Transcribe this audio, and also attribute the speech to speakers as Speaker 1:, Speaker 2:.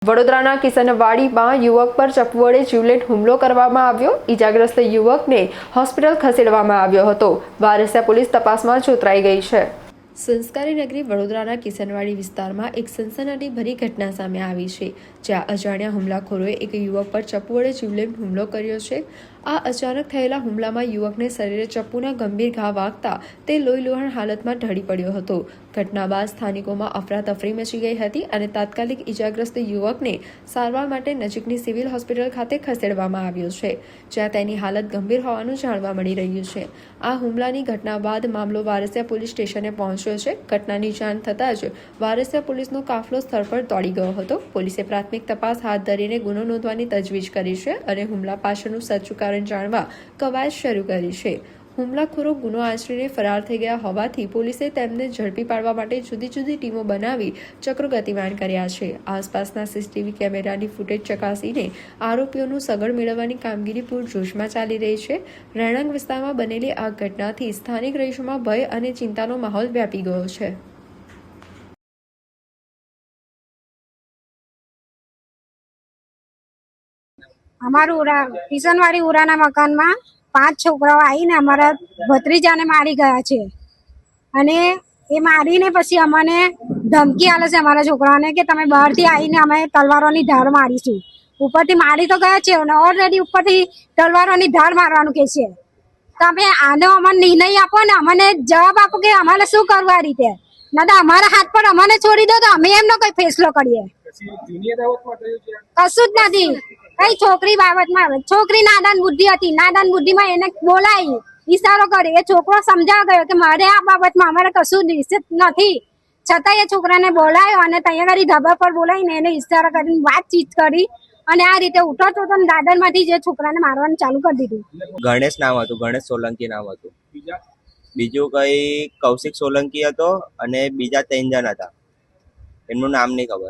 Speaker 1: વડોદરાના કિશનવાડીમાં યુવક પર ચપ્પુ વડે જીવલેણ હુમલો કરવામાં આવ્યો। ઈજાગ્રસ્ત યુવકને હોસ્પિટલ ખસેડવામાં આવ્યો હતો। વારસિયા પોલીસ તપાસમાં જોતરાઈ ગઈ છે। સંસ્કારી નગરી વડોદરાના કિશનવાડી વિસ્તારમાં એક સનસનાટીભરી ઘટના સામે આવી છે, જ્યાં અજાણ્યા હુમલાખોરોએ એક યુવક પર ચપ્પુ વડે જીવલેણ હુમલો કર્યો છે। આ અચાનક થયેલા હુમલામાં યુવકને શરીરે ચપ્પુના ગંભીર ઘા વાગતા તે લોહીલુહાણ હાલતમાં ઢળી પડ્યો હતો। ઘટના બાદ સ્થાનિકોમાં અફરાતફરી મચી ગઈ હતી અને તાત્કાલિક ઈજાગ્રસ્ત યુવકને સારવાર માટે નજીકની સિવિલ હોસ્પિટલ ખાતે ખસેડવામાં આવ્યો છે, જ્યાં તેની હાલત ગંભીર હોવાનું જાણવા મળી રહ્યું છે। આ હુમલાની ઘટના બાદ મામલો વારસિયા પોલીસ સ્ટેશને પહોંચ્યો છે। ઘટનાની જાણ થતાં જ વારસિયા પોલીસનો કાફલો સ્થળ પર દોડી ગયો હતો। પોલીસે પ્રાથમિક તપાસ હાથ ધરીને ગુનો નોંધવાની તજવીજ કરી છે અને હુમલા પાછળનું સાચું કારણ જાણવા કવાયત શરૂ કરી છે। હુમલાખોરો ગુનો આચરીને ફરાર થઈ ગયા હોવાથી પોલીસે તેમને ઝડપી પાડવા માટે જુદી જુદી ટીમો બનાવી ચક્રો ગતિમાન કર્યા છે। આસપાસના સીસીટીવી કેમેરાની ફૂટેજ ચકાસીને આરોપીઓનું સગળ મેળવવાની કામગીરી પૂરજોશમાં ચાલી રહી છે। રહેણાંક વિસ્તારમાં બનેલી આ ઘટનાથી સ્થાનિક રહીશોમાં ભય અને ચિંતાનો માહોલ વ્યાપી ગયો છે।
Speaker 2: અમારું કિશનવાડી ઉરાના મકાનમાં 5 છોકરાઓ આવીને અમારા ભત્રીજાને મારી ગયા છે અને એ મારીને પછી અમને ધમકી આલે છે અમારા છોકરાઓને કે તમે બહારથી આવીને અમે તલવારોની ધાર મારીશું। ઉપરથી મારી તો ગયા છે અને ઓલરેડી ઉપરથી તલવારોની ધાર મારવાનું કે છે। તમે આનો અમને નિર્ણય આપો ને અમને જવાબ આપો કે અમારે શું કરવું આ રીતે, ના તો અમારા હાથ પર અમને છોડી દો તો અમે એમનો કોઈ ફેસલો કરીએ। કશું જ નથી, કઈ છોકરી બાબતમાં છોકરી નાદાન બુદ્ધિ હતી, નાદાન બુદ્ધિમાં એને બોલાવી ઈશારો કર્યો, એ છોકરો સમજાવ ગયો કે મારે આ બાબતમાં અમારે કશું નથી, છતાં એ છોકરાને બોલાયો અને ત્યાં આગળ ધાબા પર બોલાવીને એને ઈશારો કરીને વાતચીત કરી અને આ રીતે ઉઠાતો તો દાદરમાંથી જે છોકરાને મારવાનું ચાલુ કરી દીધું।
Speaker 3: ગણેશ નામ હતું, ગણેશ સોલંકી નામ હતું। બીજું કઈ કૌશિક સોલંકી હતો અને બીજા 3 જણ હતા, એમનું નામ નહીં ખબર।